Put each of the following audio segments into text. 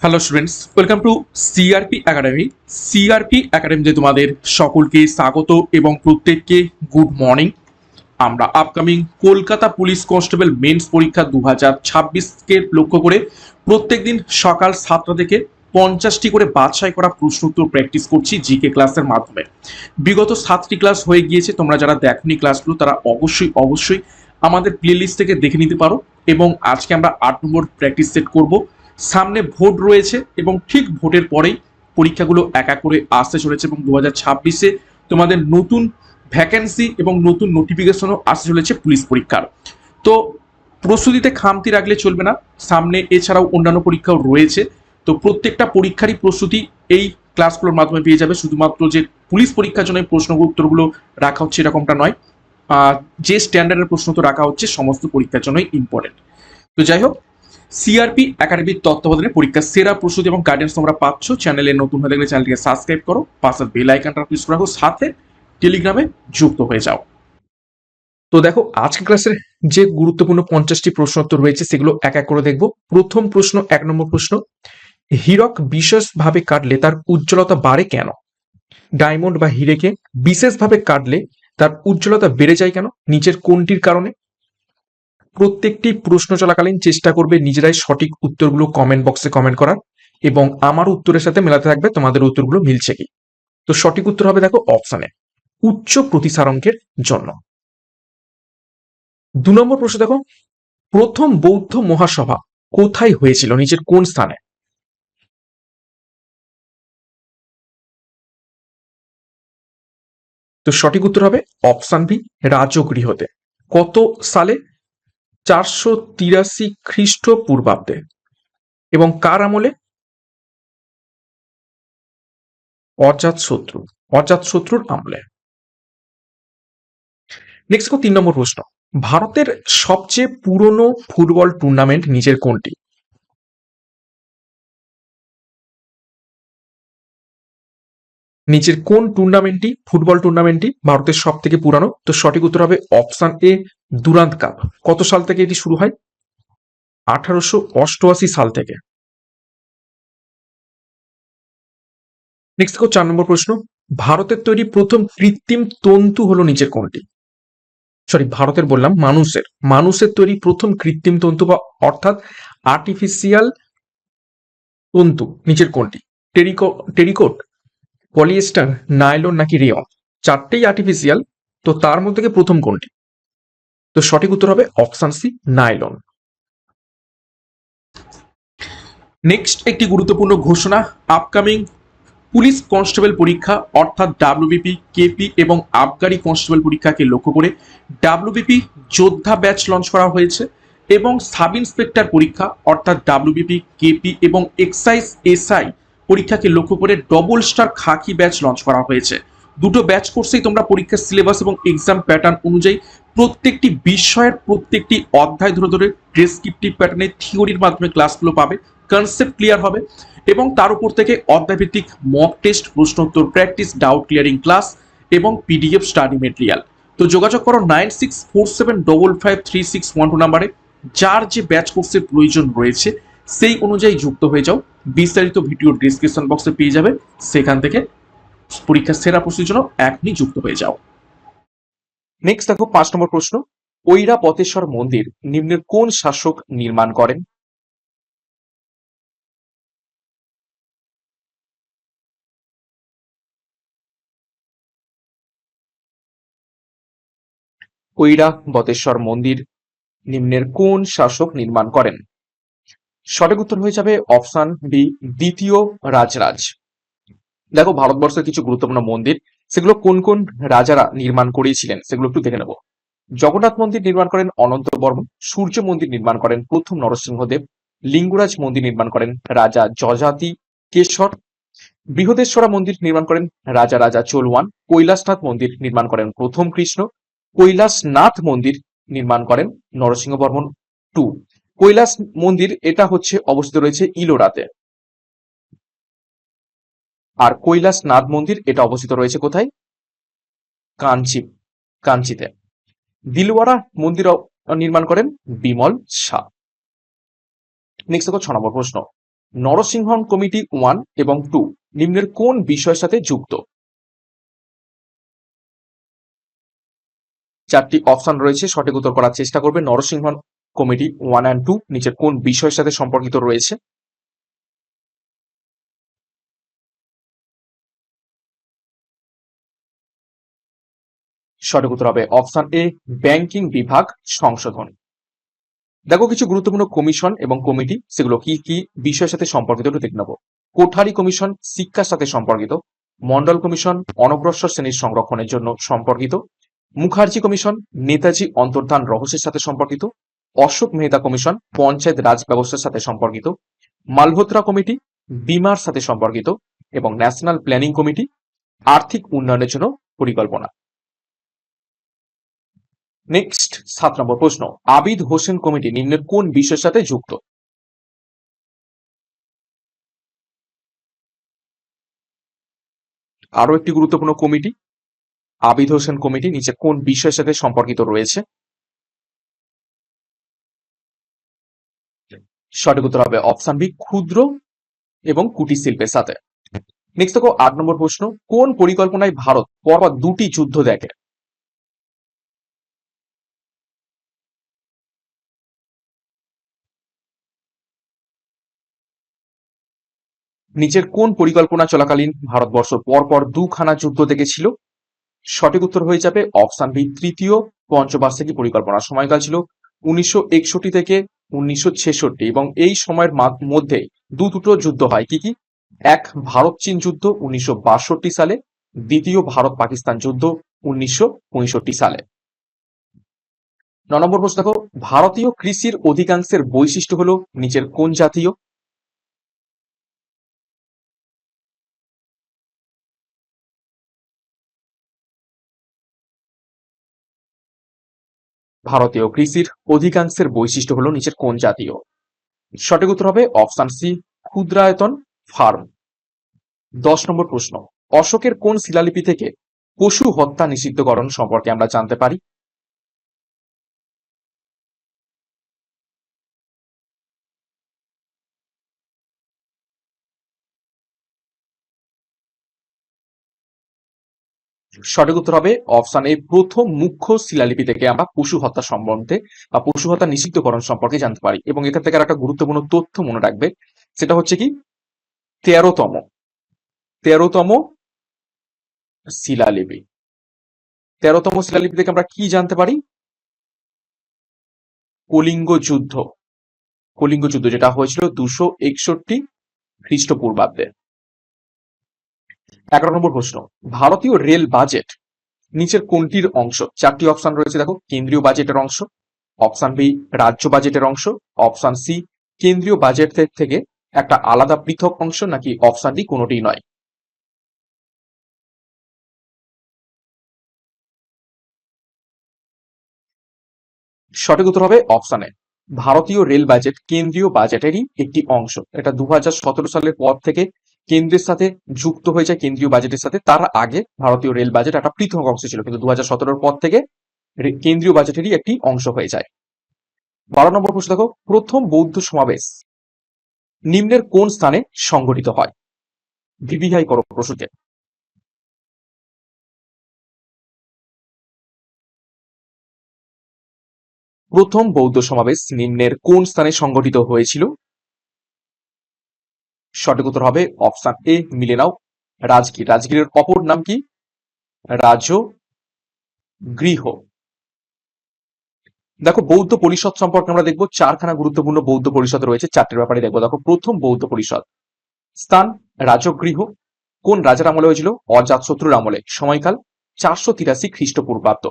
Hello students, welcome to CRP academy. CRP একাডেমিতে তোমাদের সকলকে স্বাগত এবং প্রত্যেককে গুড মর্নিং। আমরা upcoming Kolkata police constable men's পরীক্ষা 2026কে লক্ষ্য করে প্রত্যেকদিন সকাল 7টা থেকে 50টি করে বাছাই করা প্রশ্ন উত্তর প্র্যাকটিস করছি জিকে ক্লাসের মাধ্যমে। বিগত 7টি ক্লাস হয়ে গিয়েছে, তোমরা যারা দেখোনি ক্লাসগুলো তারা অবশ্যই আমাদের প্লে লিস্ট থেকে দেখে নিতে পারো। এবং আজকে আমরা 8 নম্বর প্র্যাকটিস সেট করব। সামনে ভোট রয়েছে এবং ঠিক ভোটের পরেই পরীক্ষাগুলো এক এক করে আসতে চলেছে এবং 2026-এ তোমাদের নতুন ভ্যাকেন্সি এবং নতুন নোটিফিকেশনও আসতে চলেছে পুলিশ পরীক্ষার। তো প্রস্তুতিতে খামতি রাখলে চলবে না, সামনে এছাড়াও অন্যান্য পরীক্ষাও রয়েছে। তো প্রত্যেকটা পরীক্ষারই প্রস্তুতি এই ক্লাসগুলোর মাধ্যমে পেয়ে যাবে। শুধুমাত্র যে পুলিশ পরীক্ষার জন্য প্রশ্ন উত্তরগুলো রাখা হচ্ছে এরকমটা নয়, যে স্ট্যান্ডার্ডের প্রশ্ন তো রাখা হচ্ছে সমস্ত পরীক্ষার জন্যই ইম্পর্টেন্ট। তো যাই হোক, সিআরপি একাডেমির তত্ত্বাবধানে পরীক্ষার সেরা প্রস্তুতি এবং গাইডেন্স তোমরা পাচ্ছ। চ্যানেলে নতুন হয়ে থাকলে চ্যানেলটিকে সাবস্ক্রাইব করো, পাশের বেল আইকনটা প্রেস করে রাখো, সাথে টেলিগ্রামে যুক্ত হয়ে যাও। তো দেখো, আজকের ক্লাসের যে গুরুত্বপূর্ণ 50টি প্রশ্ন উত্তর রয়েছে সেগুলো এক এক করে দেখবো। প্রথম প্রশ্ন, 1 নম্বর প্রশ্ন, হীরক বিশেষভাবে কাটলে তার উজ্জ্বলতা বাড়ে কেন? ডায়মন্ড বা হীরেকে বিশেষভাবে কাটলে তার উজ্জ্বলতা বেড়ে যায় কেন? নিচের কোনটির কারণে? প্রত্যেকটি প্রশ্ন চলাকালীন চেষ্টা করবে নিজেরাই সঠিক উত্তরগুলো কমেন্ট বক্সে কমেন্ট করার এবং আমার উত্তরের সাথে মেলাতে থাকবে তোমাদের উত্তরগুলো মিলছে কি। তো সঠিক উত্তর হবে দেখো অপশনে উচ্চ প্রতিসারঙ্কের জন্য। 2 নম্বর প্রশ্ন দেখো, প্রথম বৌদ্ধ মহাসভা কোথায় হয়েছিল? নিচের কোন স্থানে? তো সঠিক উত্তর হবে অপশন বি, রাজগৃহতে। কত সালে? 483 খ্রিস্টপূর্বাব্দে। এবং কার আমলে? অজাতশত্রুর আমলে। নেক্সট 3 নম্বর প্রশ্ন, ভারতের সবচেয়ে পুরনো ফুটবল টুর্নামেন্ট নিচের কোনটি? নিচের কোন টুর্নামেন্টটি, ফুটবল টুর্নামেন্টটি ভারতের সব থেকে পুরানো? তো সঠিক উত্তর হবে অপশন এ, দুরান্ত কাপ। কত সাল থেকে এটি শুরু হয়? 1888 সাল থেকে। নেক্সট 4 নম্বর প্রশ্ন, ভারতের তৈরি প্রথম কৃত্রিম তন্তু হলো নিচের কোনটি? ভারতের বললাম, মানুষের তৈরি প্রথম কৃত্রিম তন্তু বা অর্থাৎ আর্টিফিশিয়াল তন্তু নিচের কোনটি? টেরিকোট, পলিয়েস্টার, নাইলন নাকি রেয়ন? চারটেই আর্টিফিশিয়াল, তো তার মধ্যে প্রথম কোনটি? তো সঠিক উত্তর হবে অপশন সি, নাইলন। নেক্সট একটি গুরুত্বপূর্ণ ঘোষণা, আপকামিং পুলিশ কনস্টেবল পরীক্ষা অর্থাৎ ডাব্লিউবিপি, কেপি এবং আবগারি কনস্টেবল পরীক্ষাকে লক্ষ্য করে ডাব্লিউবিপি যোদ্ধা ব্যাচ লঞ্চ করা হয়েছে এবং সাব ইন্সপেক্টর পরীক্ষা অর্থাৎ ডাব্লিউবিপি, কেপি এবং এক্সাইজ এসআই পরীক্ষাকে লক্ষ্য করে ডবল স্টার খাকি ব্যাচ লঞ্চ করা হয়েছে। দুটো ব্যাচ কোর্সেই তোমরা পরীক্ষার সিলেবাস এবং এক্সাম প্যাটার্ন অনুযায়ী প্রত্যেকটি বিষয়ের প্রত্যেকটি অধ্যায় ধরে ধরে ডেসক্রিপটিভ প্যাটার্নে থিওরির মাধ্যমে ক্লাসগুলো পাবে, কনসেপ্ট ক্লিয়ার হবে এবং তার উপর থেকে অধ্যায়ভিত্তিক মক টেস্ট, প্রশ্ন উত্তর প্র্যাকটিস, ডাউট ক্লিয়ারিং ক্লাস এবং পিডিএফ স্টাডি মেটেরিয়াল। তো যোগাযোগ করো 9647553612 নাম্বারে। যার যে ব্যাচ কোর্সের প্রয়োজন রয়েছে সেই অনুযায়ী যুক্ত হয়ে যাও। বিস্তারিত ভিডিও ডিসক্রিপশন বক্সে পেয়ে যাবে, সেখান থেকে পরীক্ষার সেরা প্রস্তুতির জন্য এখনই যুক্ত হয়ে যাও। নেক্সট দেখো 5 নম্বর প্রশ্ন, ঐরাবতেশ্বর মন্দির নিম্নের কোন শাসক নির্মাণ করেন? ঐরাবতেশ্বর মন্দির নিম্নের কোন শাসক নির্মাণ করেন? সঠিক উত্তর হয়ে যাবে অপশন বি, দ্বিতীয় রাজরাজ। দেখো, ভারতবর্ষের কিছু গুরুত্বপূর্ণ মন্দির সেগুলো কোন কোন রাজারা নির্মাণ করেছিলেন সেগুলো একটু দেখে নেব। জগন্নাথ মন্দির নির্মাণ করেন অনন্ত বর্মন, সূর্য মন্দির নির্মাণ করেন প্রথম নরসিংহদেব, লিঙ্গরাজ মন্দির নির্মাণ করেন রাজা যযাতি কেশর, বৃহদেশ্বরা মন্দির নির্মাণ করেন রাজা রাজা চোলওয়ান, কৈলাসনাথ মন্দির নির্মাণ করেন প্রথম কৃষ্ণ, কৈলাসনাথ মন্দির নির্মাণ করেন নরসিংহ বর্মন টু। কৈলাস মন্দির এটা হচ্ছে অবস্থিত রয়েছে ইলোরাতে, আর কৈলাসনাথ মন্দির এটা অবস্থিত রয়েছে কোথায়? কাঞ্চিতে। দিলওয়ারা মন্দির নির্মাণ করেন বিমল শাহ। নেক্সট দেখো 6 নম্বর প্রশ্ন, নরসিংহন কমিটি 1 এবং 2 নিম্নের কোন বিষয়ের সাথে যুক্ত? চারটি অপশন রয়েছে, সঠিক উত্তর করার চেষ্টা করবে। নরসিংহন কমিটি 1 and 2 নিচের কোন বিষয়ের সাথে সম্পর্কিত রয়েছে? সঠিক উত্তর হবে অপশন এ, ব্যাংকিং বিভাগ সংশোধন। দেখো কিছু গুরুত্বপূর্ণ কমিশন এবং কমিটি, সেগুলো কি কি বিষয়ের সাথে সম্পর্কিত একটু দেখে নেবো। কোঠারি কমিশন শিক্ষার সাথে সম্পর্কিত, মন্ডল কমিশন অনগ্রসর শ্রেণীর সংরক্ষণের জন্য সম্পর্কিত, মুখার্জি কমিশন নেতাজি অন্তর্ধান রহস্যের সাথে সম্পর্কিত, অশোক মেহতা কমিশন পঞ্চায়েত রাজ ব্যবস্থার সাথে সম্পর্কিত, মালহোত্রা কমিটি বীমার সাথে সম্পর্কিত এবং ন্যাশনাল প্ল্যানিং কমিটি আর্থিক উন্নয়নের জন্য পরিকল্পনা। নেক্সট 7 নম্বর প্রশ্ন, আবিদ হোসেন কমিটি নিম্নের কোন বিষয়ের সাথে যুক্ত? আরো একটি গুরুত্বপূর্ণ কমিটি, আবিদ হোসেন কমিটি নিচে কোন বিষয়ের সাথে সম্পর্কিত রয়েছে? সঠিক উত্তর হবে অপশন বি, ক্ষুদ্র এবং কুটির শিল্পের সাথে। নেক্সট দেখো 8 নম্বর প্রশ্ন, কোন পরিকল্পনায় ভারত পরপর দুটি যুদ্ধ দেখে? নিচের কোন পরিকল্পনা চলাকালীন ভারতবর্ষ পরপর দুখানা যুদ্ধ দেখেছিল? সঠিক উত্তর হয়ে যাবে অপশন বি, তৃতীয় পঞ্চবার্ষিকী পরিকল্পনা। সময়কাল ছিল 1961 থেকে 1966 এবং এই সময়ের মধ্যে দুটো যুদ্ধ হয়। কি কি? এক, ভারত চীন যুদ্ধ 1962 সালে, দ্বিতীয় ভারত পাকিস্তান যুদ্ধ 1965 সালে। 9 নম্বর প্রশ্ন দেখো, ভারতীয় কৃষির অধিকাংশের বৈশিষ্ট্য হলো নিচের কোন জাতীয়? ভারতীয় কৃষির অধিকাংশের বৈশিষ্ট্য হলো নিচের কোন জাতীয়? সঠিক উত্তর হবে অপশন সি, ক্ষুদ্রায়তন ফার্ম। 10 নম্বর প্রশ্ন, অশোকের কোন শিলালিপি থেকে পশু হত্যা নিষিদ্ধকরণ সম্পর্কে আমরা জানতে পারি? সঠিক উত্তর হবে অপশন এ, প্রথম মুখ্য শিলালিপি থেকে আমরা পশু হত্যা সম্বন্ধে বা পশু হত্যা নিষিদ্ধকরণ সম্পর্কে জানতে পারি। এবং এখান থেকে আর একটা গুরুত্বপূর্ণ তথ্য মনে রাখবে, সেটা হচ্ছে কি 13তম শিলালিপি। 13তম শিলালিপি থেকে আমরা কি জানতে পারি? কলিঙ্গ যুদ্ধ, কলিঙ্গ যুদ্ধ যেটা হয়েছিল 261 খ্রিস্টপূর্বাব্দে। 11 নম্বর প্রশ্ন, ভারতীয় রেল বাজেট নিচের কোনটির অংশ? চারটি অপশন রয়েছে দেখো, কেন্দ্রীয় বাজেটের অংশ, অপশন বি রাজ্য বাজেটের অংশ, অপশন সি কেন্দ্রীয় বাজেট থেকে একটা আলাদা পৃথক অংশ, নাকি অপশন ডি কোনোটি নয়। সঠিক উত্তর হবে অপশন এ, ভারতীয় রেল বাজেট কেন্দ্রীয় বাজেটেরই একটি অংশ। এটা 2017 সালের পর থেকে কেন্দ্রের সাথে যুক্ত হয়ে যায়, কেন্দ্রীয় বাজেটের সাথে। তার আগে ভারতীয় রেল বাজেট একটা পৃথক অংশ ছিল, কিন্তু 2017 পর থেকে কেন্দ্রীয় বাজেটেরই একটি অংশ হয়ে যায়। 12 নম্বর প্রশ্ন দেখো, প্রথম বৌদ্ধ সমাবেশ নিম্নের কোন স্থানে সংগঠিত হয়? ভিভিআই করো প্রশ্নকে। প্রথম বৌদ্ধ সমাবেশ নিম্নের কোন স্থানে সংগঠিত হয়েছিল? সঠিক উত্তর হবে অপশন এ, মিলে নাও, রাজগীর। রাজগীরের অপর নাম কি? রাজগৃহ। দেখো বৌদ্ধ পরিষদ সম্পর্কে আমরা দেখবো, চারখানা গুরুত্বপূর্ণ বৌদ্ধ পরিষদ রয়েছে, চারটির ব্যাপারে দেখবো। দেখো প্রথম বৌদ্ধ পরিষদ, স্থান রাজগৃহ, কোন রাজার আমলে হয়েছিল? অজাতশত্রুর আমলে, সময়কাল 483 খ্রিস্টপূর্বাব্দ।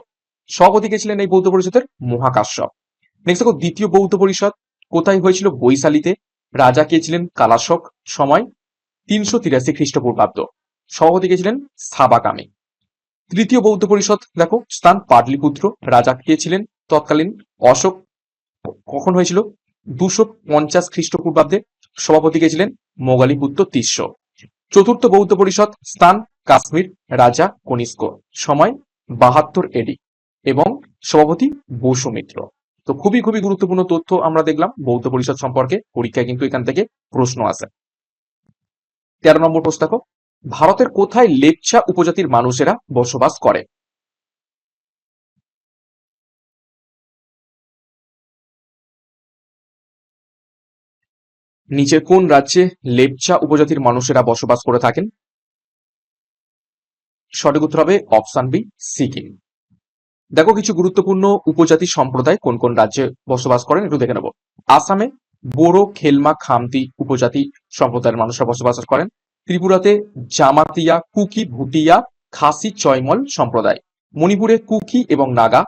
সভাপতি কে ছিলেন এই বৌদ্ধ পরিষদের? মহাকাশ্যপ। নেক্সট দেখো দ্বিতীয় বৌদ্ধ পরিষদ কোথায় হয়েছিল? বৈশালীতে, রাজা কে ছিলেন? কালাশক, সময় 383 খ্রিস্টপূর্বাব্দ। সভাপতি কে ছিলেন? সাবাকামী। তৃতীয় বৌদ্ধ পরিষদ দেখো, স্থান পাটলিপুত্র, রাজা কে ছিলেন তৎকালীন? অশোক। কখন হয়েছিল? 250 খ্রিস্টপূর্বাব্দে। সভাপতি কে ছিলেন? মোগালীপুত্র তিস্য। চতুর্থ বৌদ্ধ পরিষদ, স্থান কাশ্মীর, রাজা কনিষ্ক, সময় 72 এডি এবং সভাপতি বসুমিত্র। তো খুবই খুবই গুরুত্বপূর্ণ তথ্য আমরা দেখলাম বৌদ্ধ পরিষদ সম্পর্কে, পরীক্ষায় কিন্তু এখান থেকে প্রশ্ন আসে। 13 নম্বর প্রশ্ন দেখো, ভারতের কোথায় লেপচা উপজাতির মানুষেরা বসবাস করে? নিচের কোন রাজ্যে লেপচা উপজাতির মানুষেরা বসবাস করে থাকেন? সঠিক উত্তর হবে অপশন বি, সিকিম। দেখো কিছু গুরুত্বপূর্ণ উপজাতি সম্প্রদায় কোন কোন রাজ্যে বসবাস করেন একটু দেখে নেব। আসামে বোরো, খেলমা, খামতি উপজাতি সম্প্রদায়ের মানুষরা বসবাস করেন। ত্রিপুরাতে জামাতিয়া, কুকি, ভুটিয়া, খাসি, চয়মল সম্প্রদায়। মণিপুরে কুকি এবং নাগা।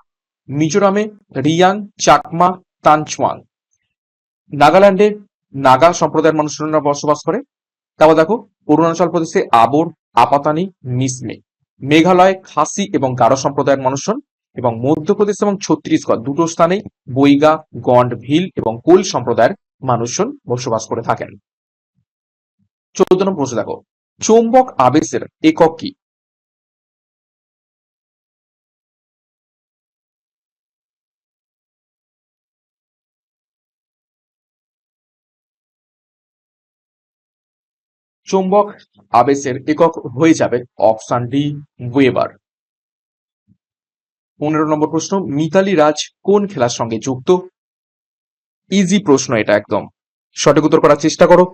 মিজোরামে রিয়াং, চাকমা, তানচুয়াং। নাগাল্যান্ডে নাগা সম্প্রদায়ের মানুষরা বসবাস করে। তারপর দেখো অরুণাচল প্রদেশে আবোর, আপাতানি, মিসমে। মেঘালয়ে খাসি এবং গারো সম্প্রদায়ের মানুষজন এবং মধ্যপ্রদেশ এবং ছত্তিশগড় দুটো স্থানেই বৈগা, গন্ড, ভিল এবং কোল সম্প্রদায়ের মানুষজন বসবাস করে থাকেন। 14 নম্বর প্রশ্ন দেখো, চৌম্বক আবেশের একক কি? চৌম্বক আবেশের একক হয়ে যাবে অপশন ডি, ওয়েবার। 15 নম্বর প্রশ্ন, মিতালি রাজ কোন খেলার সঙ্গে যুক্ত? ইজি প্রশ্ন এটা একদম, সঠিক উত্তর করার চেষ্টা করো।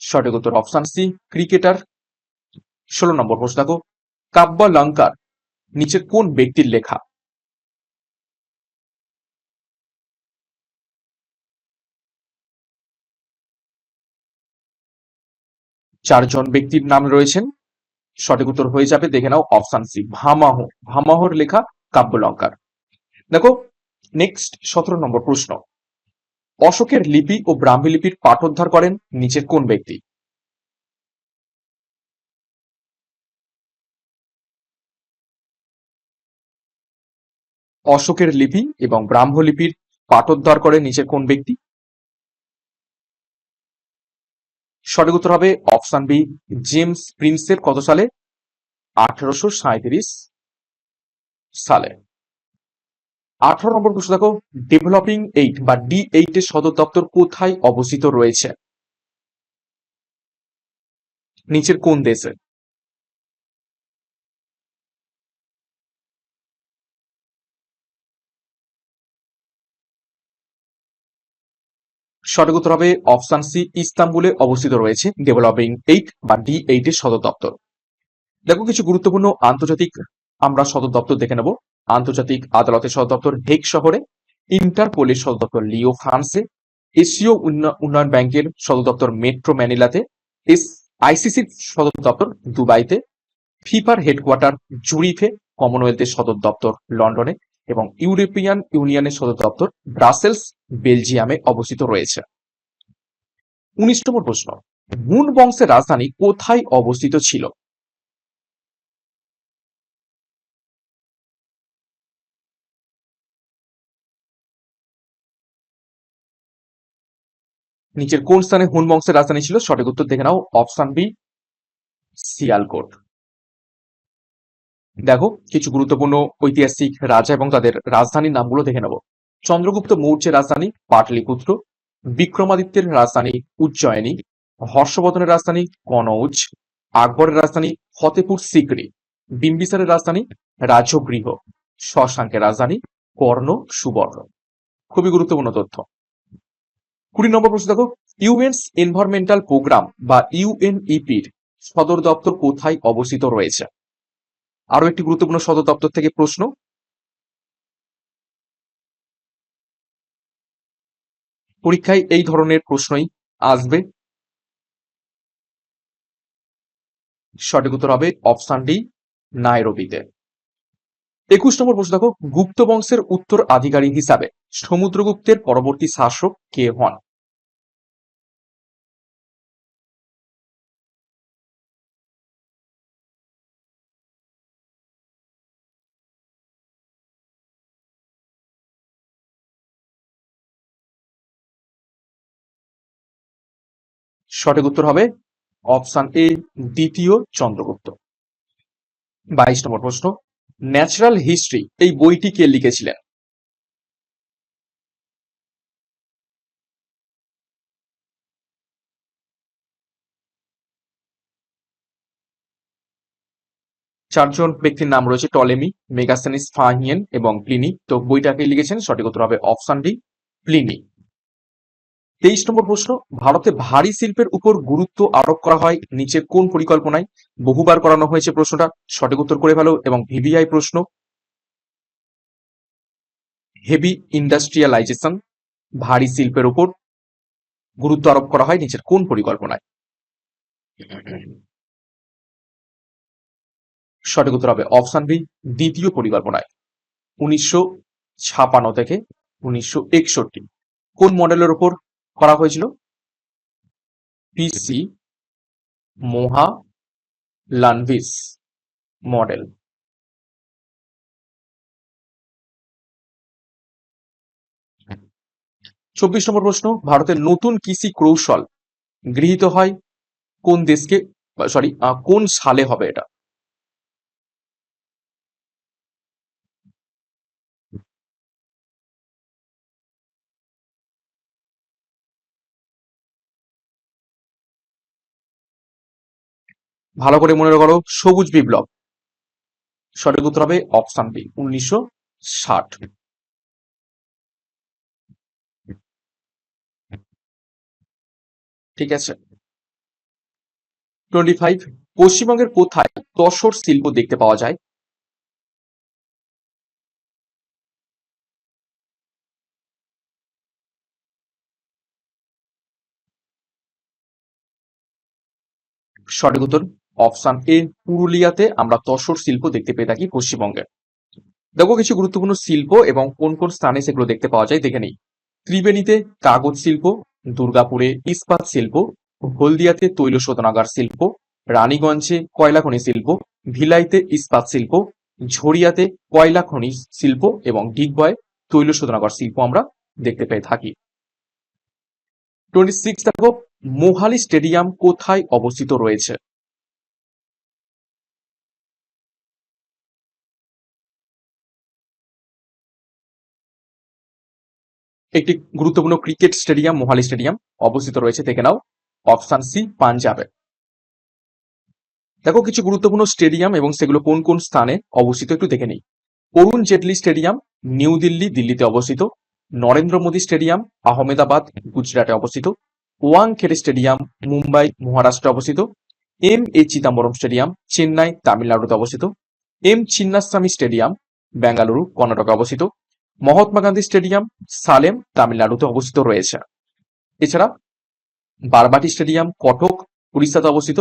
সঠিক উত্তর অপশন সি, ক্রিকেটার। 16 নম্বর প্রশ্ন দেখো, কাব্যালঙ্কার নিচের কোন ব্যক্তির লেখা? চারজন ব্যক্তির নাম রয়েছেন, সঠিক উত্তর হয়ে যাবে দেখে নাও অপশন সি, ভামাহ। ভামাহর লেখা কাব্যলঙ্কার। দেখো নেক্সট 17 নম্বর প্রশ্ন, অশোকের লিপি ও ব্রাহ্মী লিপির পাঠোদ্ধার করেন নিচের কোন ব্যক্তি? অশোকের লিপি এবং ব্রাহ্ম লিপির পাঠোদ্ধার করেন নিচের কোন ব্যক্তি? সঠিক উত্তর হবে অপশন বি, জেমস প্রিন্সেপ। কত সালে? 1837 সালে। 18 নম্বর প্রশ্ন দেখো, ডেভেলপিং 8 বা D8 এর সদর দপ্তর কোথায় অবস্থিত রয়েছে? নিচের কোন দেশে? সঠিক উত্তর হবে অপশন সি, ইস্তাম্বুলে অবস্থিত রয়েছে ডেভেলপিং 8 বা D8 এর সদর দপ্তর। দেখো কিছু গুরুত্বপূর্ণ আন্তর্জাতিক আমরা সদর দপ্তর দেখে নেব। আন্তর্জাতিক আদালতের সদর দপ্তর হেগ শহরে। ইন্টারপোলের সদর দপ্তর লিও, ফ্রান্সে। এশীয় উন্নয়ন ব্যাংকের সদর দপ্তর মেট্রো, ম্যানিলাতে। আইসিসির সদর দপ্তর দুবাইতে। ফিফার হেডকোয়ার্টার জুরিফে। কমনওয়েলথের সদর দপ্তর লন্ডনে এবং ইউরোপিয়ান ইউনিয়নের সদর দপ্তর ব্রাসেলস, বেলজিয়ামে অবস্থিত রয়েছে। 19 নম্বর প্রশ্ন, হুন বংশের রাজধানী কোথায় অবস্থিত ছিল? নিচের কোন স্থানে হুন বংশের রাজধানী ছিল? সঠিক উত্তর দেখে নাও অপশন বি, সিয়ালকোট। দেখো কিছু গুরুত্বপূর্ণ ঐতিহাসিক রাজা এবং তাদের রাজধানীর নামগুলো দেখে নেব। চন্দ্রগুপ্ত মৌর্যের রাজধানী পাটলিপুত্র। বিক্রমাদিত্যের রাজধানী উজ্জয়িনী। হর্ষবর্ধনের রাজধানী কনৌজ। আকবরের রাজধানী ফতেপুর সিকরি। বিম্বিসারের রাজধানী রাজগৃহ। শশাঙ্কের রাজধানী কর্ণ সুবর্ণ। খুবই গুরুত্বপূর্ণ তথ্য। 20 নম্বর প্রশ্ন দেখো, ইউএনস এনভায়রনমেন্টাল প্রোগ্রাম বা ইউএনইপির সদর দপ্তর কোথায় অবস্থিত রয়েছে? আরো একটি গুরুত্বপূর্ণ সদর দপ্তর থেকে প্রশ্ন। পরীক্ষায় এই ধরনের প্রশ্নই আসবে। সঠিক উত্তর হবে অপশন ডি, নাইরোবিতে। 21 নম্বর প্রশ্ন দেখো, গুপ্ত বংশের উত্তরাধিকারী হিসাবে সমুদ্রগুপ্তের পরবর্তী শাসক কে হন? সঠিক উত্তর হবে অপশন এ, দ্বিতীয় চন্দ্রগুপ্ত। 22 নম্বর প্রশ্ন, ন্যাচারাল হিস্ট্রি এই বইটি কে লিখেছিলেন? চারজন ব্যক্তির নাম রয়েছে টলেমি, মেগাস্থেনিস, ফাহিয়েন এবং প্লিনি। তো বইটাকে লিখেছেন, সঠিক উত্তর হবে অপশন ডি, প্লিনি। 23 নম্বর প্রশ্ন, ভারতে ভারী শিল্পের উপর গুরুত্ব আরোপ করা হয় নিচের কোন পরিকল্পনায়? বহুবার করানো হয়েছে প্রশ্নটা, সঠিক উত্তর করে ফেলো। এবং ভিভিআই প্রশ্ন, হেভি ইন্ডাস্ট্রিয়ালাইজেশন, ভারী শিল্পের উপর গুরুত্ব আরোপ করা হয় নিচের কোন পরিকল্পনায়? সঠিক উত্তর হবে অপশন বি, দ্বিতীয় পরিকল্পনায়, 1956 থেকে 1961। কোন মডেলের উপর করা হয়েছিল? পিসি মোহা লানভিস মডেল। 24 নম্বর প্রশ্ন, ভারতের নতুন কৃষি কৌশল গৃহীত হয় কোন দেশকে, সরি, কোন সালে হবে এটা? ভালো করে মনে করো, সবুজ বিপ্লব। সঠিক উত্তর হবে অপশন বি, 1960। ঠিক আছে। 25, পশ্চিমবঙ্গের কোথায় তসর শিল্প দেখতে পাওয়া যায়? সঠিক উত্তর অপশন এ, পুরুলিয়াতে আমরা তসর শিল্প দেখতে পেয়ে থাকি পশ্চিমবঙ্গে। দেখো কিছু গুরুত্বপূর্ণ শিল্প এবং কোন কোন স্থানে সেগুলো দেখতে পাওয়া যায় দেখে নিই। ত্রিবেণীতে কাগজ শিল্প, দুর্গাপুরে ইস্পাত শিল্প, হলদিয়াতে তৈল শোধনাগার শিল্প, রানীগঞ্জে কয়লা খনি শিল্প, ভিলাইতে ইস্পাত শিল্প, ঝরিয়াতে কয়লা খনি শিল্প এবং ডিগবয়ে তৈল শোধনাগার শিল্প আমরা দেখতে পেয়ে থাকি। 26 দেখো, মোহালি স্টেডিয়াম কোথায় অবস্থিত রয়েছে? একটি গুরুত্বপূর্ণ ক্রিকেট স্টেডিয়াম মোহালি স্টেডিয়াম অবস্থিত রয়েছে, দেখে নাও। অপশন সি, পাঞ্জাবে। দেখো কিছু গুরুত্বপূর্ণ স্টেডিয়াম এবং সেগুলো কোন কোন স্থানে অবস্থিত একটু দেখে নিই। অরুণ জেটলি স্টেডিয়াম নিউ দিল্লি, দিল্লিতে অবস্থিত। নরেন্দ্র মোদী স্টেডিয়াম আহমেদাবাদ, গুজরাটে অবস্থিত। ওয়াংখেড়ে স্টেডিয়াম মুম্বাই, মহারাষ্ট্রে অবস্থিত। M A Chidambaram stadium Chennai, তামিলনাড়ুতে অবস্থিত। এম চিন্নাস্বামী স্টেডিয়াম বেঙ্গালুরু, কর্ণাটকে অবস্থিত। মহাত্মা গান্ধী স্টেডিয়াম সালেম, তামিলনাড়ুতে অবস্থিত রয়েছে। এছাড়া বারবাটি স্টেডিয়াম কটক, উড়িষ্যাতে অবস্থিত।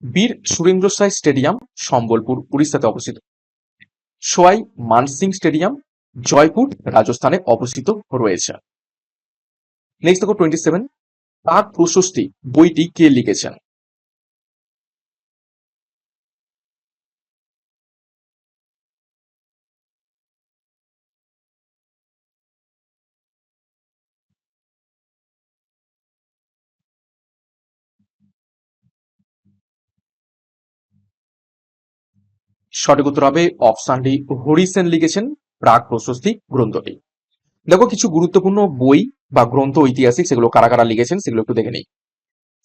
বীর সুরেন্দ্র সাই স্টেডিয়াম সম্বলপুর, উড়িষ্যাতে অবস্থিত। সোয়াই মানসিং স্টেডিয়াম জয়পুর, রাজস্থানে অবস্থিত রয়েছে। নেক্সট দেখো 27, প্রাগ প্রশস্তি বইটি কে লিখেছেন? সঠিক উত্তর হবে অপশন ডি, হরিসেন লিখেছেন প্রাগ প্রশস্তি গ্রন্থটি। দেখো কিছু গুরুত্বপূর্ণ বই বা গ্রন্থ ঐতিহাসিক সেগুলো কারা কারা লিখেছেন সেগুলো একটু দেখে নেই।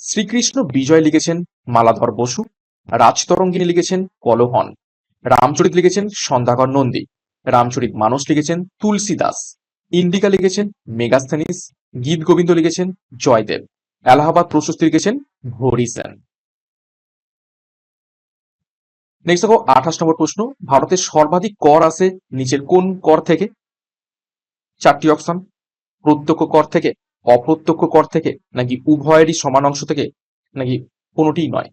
শ্রীকৃষ্ণ বিজয় লিখেছেন মালাধর বসু, রাজতরঙ্গিনী লিখেছেন কলহন, রামচরিত লিখেছেন সন্ধ্যাকর নন্দী, রামচরিত মানস লিখেছেন তুলসী দাস, ইন্ডিকা লিখেছেন মেগাস্থেনিস, গীত গোবিন্দ লিখেছেন জয়দেব, এলাহাবাদ প্রশস্তি লিখেছেন হরিসেন। নেক্সট দেখো 28 নম্বর প্রশ্ন, ভারতের সর্বাধিক কর আসে নিচের কোন কর থেকে? চারটি অপশন, প্রত্যক্ষ কর থেকে, অপ্রত্যক্ষ কর থেকে, নাকি উভয়েরই সমান অংশ থেকে, নাকি কোনোটিই নয়?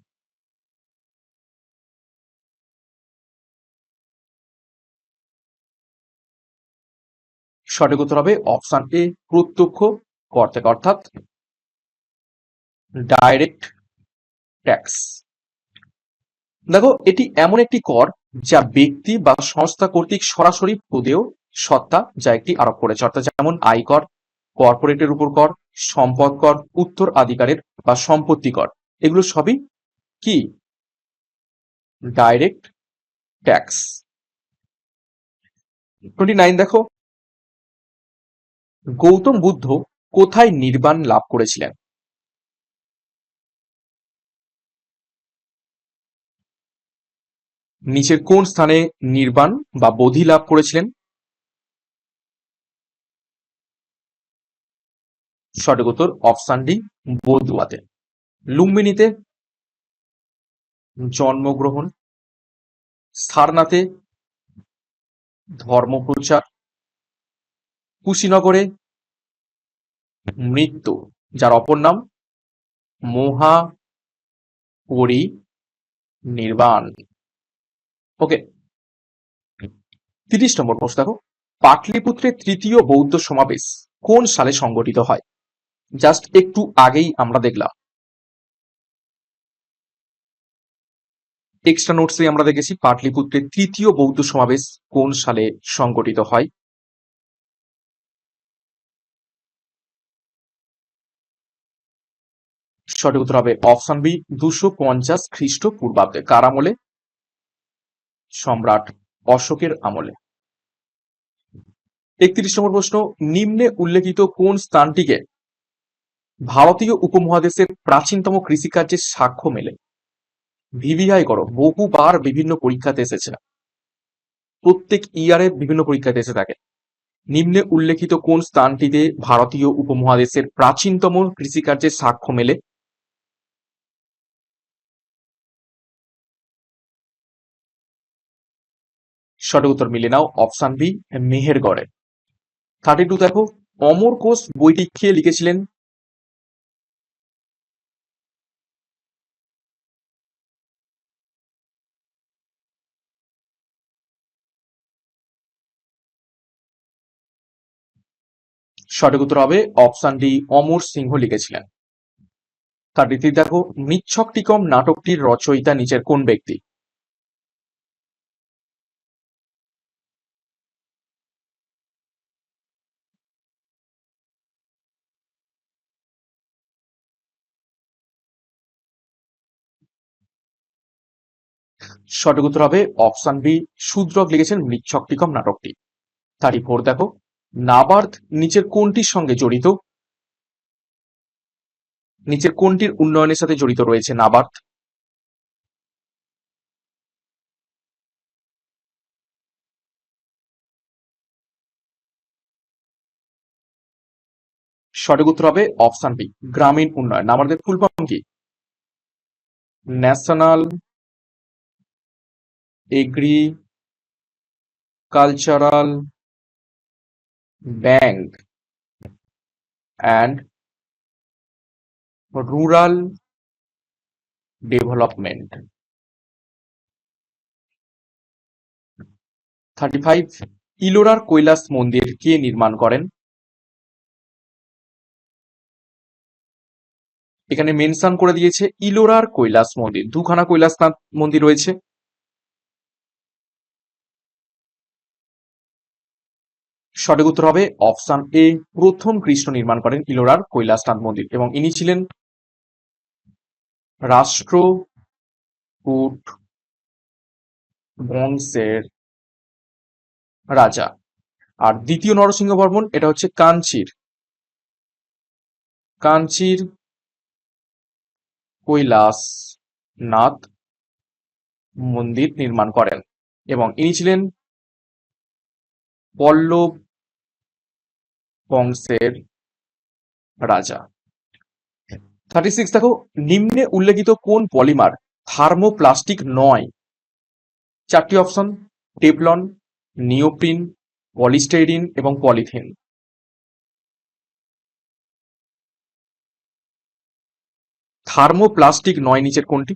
সঠিক উত্তর হবে অপশন এ, প্রত্যক্ষ কর থেকে, অর্থাৎ ডাইরেক্ট ট্যাক্স। দেখো এটি এমন একটি কর যা ব্যক্তি বা সংস্থা কর্তৃক সরাসরি প্রদেয় সত্তা যা একটি আরোপ করেছে, অর্থাৎ যেমন আয়কর, কর্পোরেটের উপর কর, সম্পদ কর, উত্তরাধিকারের বা সম্পত্তি কর, এগুলো সবই কি ডাইরেক্ট ট্যাক্স। 29 দেখো, গৌতম বুদ্ধ কোথায় নির্বাণ লাভ করেছিলেন? নিচের কোন স্থানে নির্বাণ বা বোধি লাভ করেছিলেন? সঠিক উত্তর অপশন ডি, বদুয়াতে। লুম্বিনীতে জন্মগ্রহণ, সারনাথে ধর্মপ্রচার, কুশীনগরে মৃত্যু, যার অপর নাম মহা পরিনির্বাণ। ওকে, 30 নম্বর প্রশ্ন দেখো, পাটলিপুত্রের তৃতীয় বৌদ্ধ সমাবেশ কোন সালে সংগঠিত হয়? জাস্ট একটু আগেই আমরা দেখলাম, এক্সট্রা নোটসে আমরা দেখেছি পাটলিপুত্রের তৃতীয় বৌদ্ধ সমাবেশ কোন সালে সংগঠিত হয়। সঠিক উত্তর হবে অপশন বি, 250 খ্রিস্টপূর্বাব্দে। কার আমলে? সম্রাট অশোকের আমলে। 31 নম্বর প্রশ্ন, নিম্নে উল্লেখিত কোন স্থানটিকে ভারতীয় উপমহাদেশের প্রাচীনতম কৃষিকার্যের সাক্ষ্য মেলে? ভিভিআই করো, বহুবার বিভিন্ন পরীক্ষাতে এসেছে, প্রত্যেক ইয়ারে বিভিন্ন পরীক্ষাতে এসে থাকে। নিম্নে উল্লেখিত কোন স্থানটিতে ভারতীয় উপমহাদেশের প্রাচীনতম কৃষিকার্যের সাক্ষ্য মেলে? সঠিক উত্তর মিলে নাও অপশন বি, মেহেরগড়ে। 32 দেখো, অমর কোষ বইটি কে লিখেছিলেন? সঠিক উত্তর হবে অপশন ডি, অমর সিংহ লিখেছিলেন। 33 দেখো, মৃচ্ছকটিকম নাটকটির রচয়িতা নিচের কোন ব্যক্তি? সঠিক উত্তর হবে অপশন বি, শূদ্রক লিখেছেন মৃচ্ছকটিকম নাটকটি। 34 দেখো, নাবার্ড নিচের কোনটির সঙ্গে জড়িত? নিচের কোনটির উন্নয়নের সাথে জড়িত রয়েছে নাবার্ড? সঠিক উত্তর হবে অপশন বি, গ্রামীণ উন্নয়ন। নাবার্ডের ফুল ফর্ম কি? National Agricultural Bank and Rural Development. 35, ইলোরার কৈলাস মন্দির কে নির্মাণ করেন? এখানে মেনশন করে দিয়েছে ইলোরার কৈলাস মন্দির, দুখানা কৈলাসনাথ মন্দির রয়েছে। সঠিক উত্তর হবে অপশন এ, প্রথম কৃষ্ণ নির্মাণ করেন ইলোরার কৈলাসনাথ মন্দির, এবং ইনি ছিলেন রাষ্ট্রকূট বংশের রাজা। আর দ্বিতীয় নরসিংহ বর্মন, এটা হচ্ছে কাঞ্চির কৈলাসনাথ মন্দির নির্মাণ করেন, এবং ইনি ছিলেন পল্লব বংশের রাজা। 36 দেখো, নিম্নে উল্লেখিত কোন পলিমার থার্মোপ্লাস্টিক নয়? 4টি অপশন, টেফলন, নিওপ্রিন, পলিস্টাইরিন এবং পলিথিন। থার্মোপ্লাস্টিক নয় নিচের কোনটি?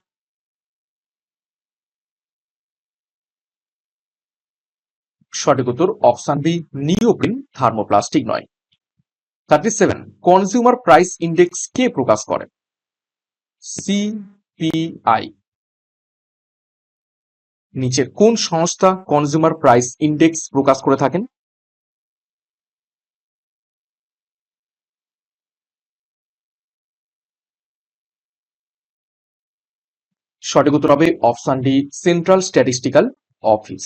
সঠিক উত্তর অপশন বি, নিওপ্রিন থার্মোপ্লাস্টিক নয়। 37, কনজিউমার প্রাইস ইন্ডেক্স কে প্রকাশ করে? সিপিআই। নিচের কোন সংস্থা কনজিউমার প্রাইস ইন্ডেক্স প্রকাশ করে থাকেন? সঠিক উত্তর হবে option D, central statistical office.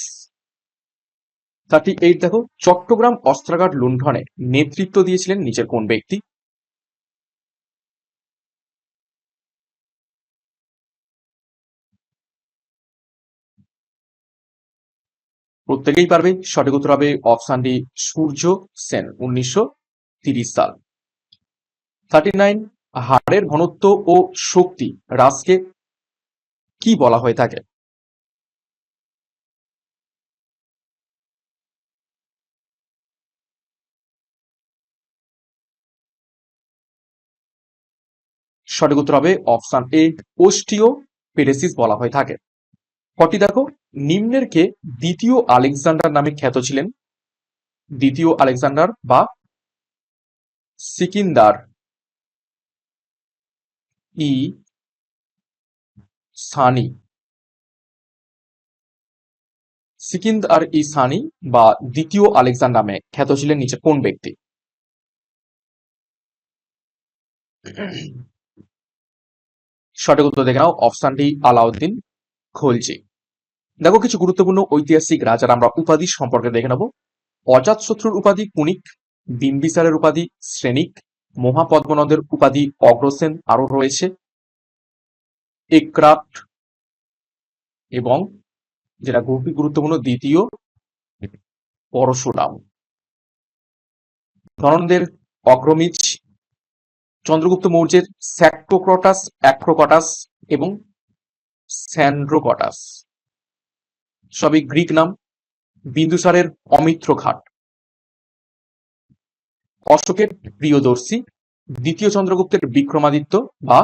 38 দেখো, চট্টগ্রাম অস্ত্রাগার লুণ্ঠনে নেতৃত্ব দিয়েছিলেন নিচের কোন ব্যক্তি? প্রত্যেকেই পারবে। সঠিক উত্তর হবে অপশন ডি, সূর্য সেন, 1930 সাল। 39, হাড়ের ঘনত্ব ও শক্তি হ্রাসকে কি বলা হয়ে থাকে? সঠিক উত্তর হবে অপশন এ, ওস্টিওপেরেসিস বলা হয়ে থাকে। কটি দেখো, নিম্নের কে দ্বিতীয় আলেকজান্ডার নামে খ্যাত ছিলেন? দ্বিতীয় আলেকজান্ডার বা সিকিন্দার ই সানি। সিকিন্দার ই সানি বা দ্বিতীয় আলেকজান্ডার নামে খ্যাত ছিলেন নিচে কোন ব্যক্তি? সঠিক উত্তর দেখে নাও, অপশন ডি, আলাউদ্দিন খলজি। দেখো কিছু গুরুত্বপূর্ণ ঐতিহাসিক রাজার আমরা উপাধি সম্পর্কে দেখে নেব। অজাতশত্রুর উপাধি কুনিক, বিম্বিসারের উপাধি শ্রেনিক, মহাপদ্মনদের উপাধি অগ্রসেন আরো রয়েছে, একরাট, এবং যেটা খুবই গুরুত্বপূর্ণ দ্বিতীয় পরশুরাম। ধননদের অগ্রমিজ, চন্দ্রগুপ্ত মৌর্যের স্যাক্টোক্রটাস, অ্যাক্রোকটাস এবং স্যান্ড্রোকটাস সবই গ্রিক নাম। বিন্দুসারের অমিত্র ঘাট, অশোকের প্রিয়দর্শী, দ্বিতীয় চন্দ্রগুপ্তের বিক্রমাদিত্য বা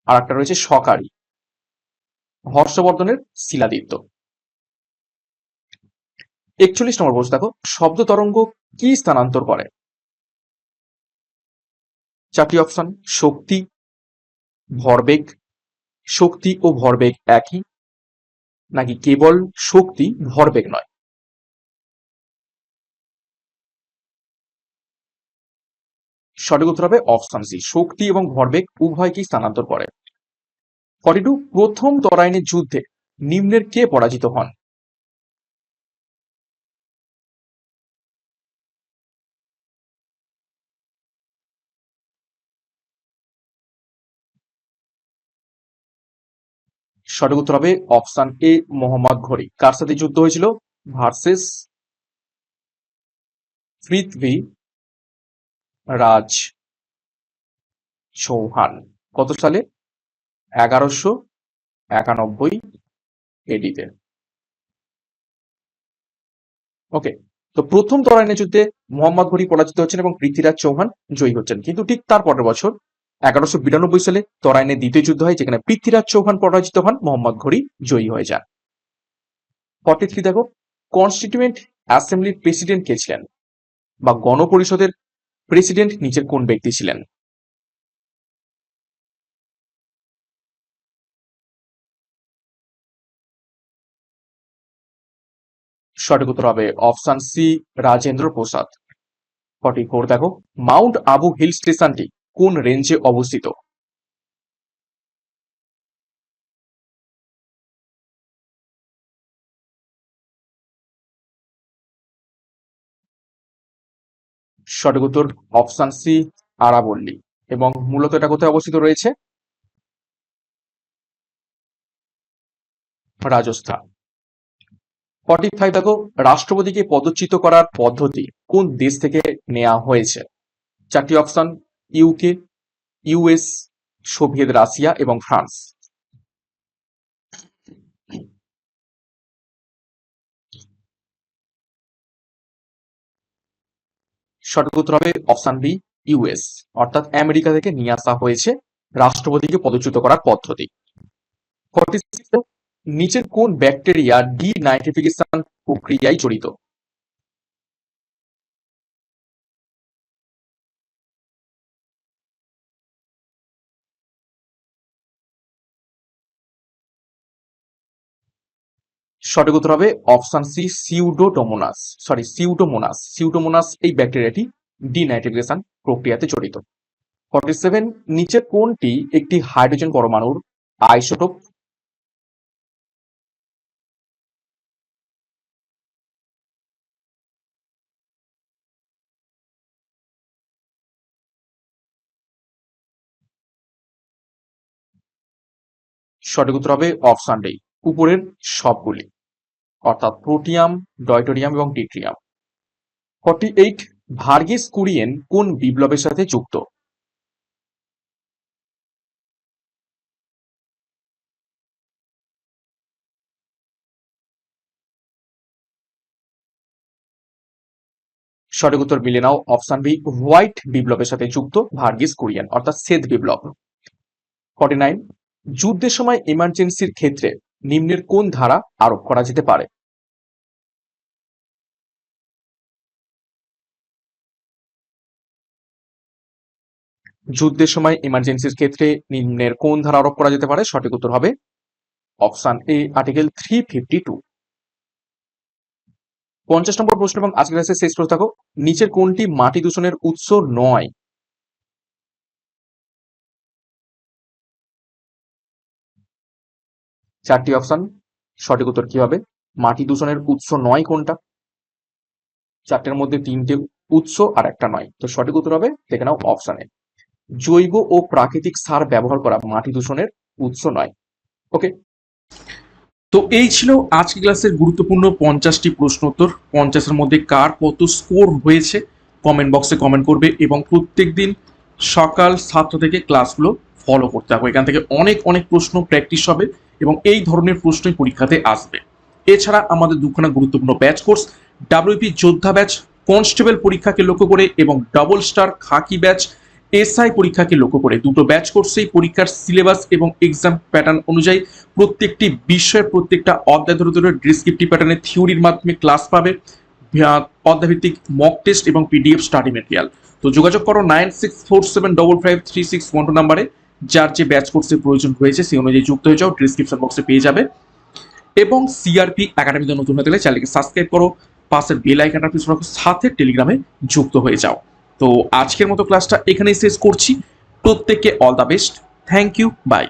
আর একটা রয়েছে সকারি, হর্ষবর্ধনের শিলাদিত্য। 41 নম্বর প্রশ্ন দেখো, শব্দ তরঙ্গ কি স্থানান্তর করে? চারটি অপশন, শক্তি, ভরবেগ, শক্তি ও ভরবেগ একই, নাকি কেবল শক্তি ভরবেগ নয়? সঠিক উত্তর হবে অপশন সি, শক্তি এবং ভরবেগ উভয়কেই স্থানান্তর করে। 42, প্রথম তরাইনের যুদ্ধে নিম্নের কে পরাজিত হন? সঠিক উত্তর হবে অপশন এ, মোহাম্মদ ঘড়ি। কার সাথে যুদ্ধ হয়েছিল? ভার্সেস পৃথ্বী রাজ চৌহান। কত সালে? 1191 এডিতে। ওকে, তো প্রথম তরাইনের যুদ্ধে মোহাম্মদ ঘড়ি পরাজিত হচ্ছেন এবং পৃথ্বীরাজ চৌহান জয়ী হচ্ছেন, কিন্তু ঠিক তার পরের বছর 1192 সালে তরাইনের দ্বিতীয় যুদ্ধ হয়, যেখানে পৃথ্বীরাজ চৌহান পরাজিত হন, মোহাম্মদ ঘড়ি জয়ী হয়ে যান। 43 দেখো, কনস্টিটিউয়েন্ট অ্যাসেম্বলির প্রেসিডেন্ট কে ছিলেন বা গণপরিষদের প্রেসিডেন্ট নিচের কোন ব্যক্তি ছিলেন? সঠিক উত্তর হবে অপশন সি, রাজেন্দ্র প্রসাদ। 44 দেখো, মাউন্ট আবু হিল স্টেশনটি কোন রেঞ্জে অবস্থিত? সঠিক উত্তর অপশন সি, আরাবল্লী। এবং মূলত এটা কোথায় অবস্থিত রয়েছে? রাজস্থান। 45 দেখো, রাষ্ট্রপতিকে পদচ্যুত করার পদ্ধতি কোন দেশ থেকে নেওয়া হয়েছে? চারটি option, UK, US, Soviet Russia এবং ফ্রান্স। সঠিক উত্তর হবে অপশন বি, ইউএস, অর্থাৎ আমেরিকা থেকে নিয়ে আসা হয়েছে রাষ্ট্রপতিকে পদচ্যুত করার পদ্ধতি। 46, নিচের কোন ব্যাকটেরিয়া ডিনাইট্রিফিকেশন প্রক্রিয়ায় জড়িত? সঠিক উত্তর হবে অপশন সি, সিউডোমোনাস এই ব্যাকটেরিয়াটি ডিনাইট্রিফিকেশন প্রক্রিয়াতে জড়িত। 47, নিচের কোনটি একটি হাইড্রোজেন পরমাণুর আইসোটোপ? সঠিক উত্তর হবে অপশন ডি, উপরের সবগুলি। অর্থাৎ প্রোটিয়াম, ডয়টোরিয়াম এবং ডিট্রিয়াম। 48 ভার্গিস কুরিয়েন কোন বিপ্লবের সাথে যুক্ত? সঠিক উত্তর মিলে নাও, অপশন বি হোয়াইট বিপ্লবের সাথে যুক্ত ভার্গিস কুরিয়েন অর্থাৎ শ্বেত বিপ্লব। 49 যুদ্ধের সময় ইমার্জেন্সির ক্ষেত্রে নিম্নের কোন ধারা আরোপ করা যেতে পারে? যুদ্ধের সময় ইমার্জেন্সির ক্ষেত্রে নিম্নের কোন ধারা আরোপ করা যেতে পারে? সঠিক উত্তর হবে অপশন এ আর্টিকেল 352। 50 নম্বর প্রশ্ন এবং আজকের ক্লাসের শেষ প্রশ্ন থাকো, নিচের কোনটি মাটি দূষণের উৎস নয়? চারটি অপশন, সঠিক উত্তর কি হবে? মাটি দূষণের উৎস নয় কোনটা? চারটের মধ্যে তিনটে উৎস আর একটা নয়, তো সঠিক উত্তর হবে দেখে নাও অপশনে জৈব ও প্রাকৃতিক সার ব্যবহার করা মাটি দূষণের উৎস নয়। ওকে, তো এই ছিল আজকে ক্লাসের গুরুত্বপূর্ণ 50টি প্রশ্ন উত্তর। 50-এর মধ্যে কার কত স্কোর হয়েছে কমেন্ট বক্সে কমেন্ট করবে এবং প্রত্যেক দিন সকাল 7টা থেকে ক্লাসগুলো ফলো করতে হবে। এখান থেকে অনেক অনেক প্রশ্ন প্র্যাকটিস হবে এবং এই ধরনের প্রশ্নই পরীক্ষাতে আসবে। এছাড়া আমাদের দুখানা গুরুত্বপূর্ণ ব্যাচ কোর্স, ডাব্লিউপি যোদ্ধা ব্যাচ কনস্টেবল পরীক্ষাকে লক্ষ্য করে এবং ডবল স্টার খাকি ব্যাচ এসআই পরীক্ষাকে লক্ষ্য করে, দুটো ব্যাচ কোর্সেই পরীক্ষার সিলেবাস এবং এক্সাম প্যাটার্ন অনুযায়ী প্রত্যেকটি বিষয়ের প্রত্যেকটা অধ্যায় ধরে ধরে ডিসক্রিপটিভ প্যাটার্নের থিওরির মাধ্যমে ক্লাস পাবে, অধ্যায়ভিত্তিক মক টেস্ট এবং পিডিএফ স্টাডি মেটেরিয়াল। তো যোগাযোগ করো 9647553612 নাম্বারে, যার যে ব্যাচ কোর্সের প্রয়োজন হয়েছে সেই অনুযায়ী যুক্ত হয়ে যাও, ডিসক্রিপশন বক্সে পেয়ে যাবে। এবং সিআরপি একাডেমিতে নতুন হতে গেলে চ্যানেলকে সাবস্ক্রাইব করো, পাশের বেল আইকনটা প্রেস রাখো, সাথে টেলিগ্রামে যুক্ত হয়ে যাও। তো আজকের মতো ক্লাসটা এখানেই শেষ করছি। প্রত্যেককে all the best, thank you, by.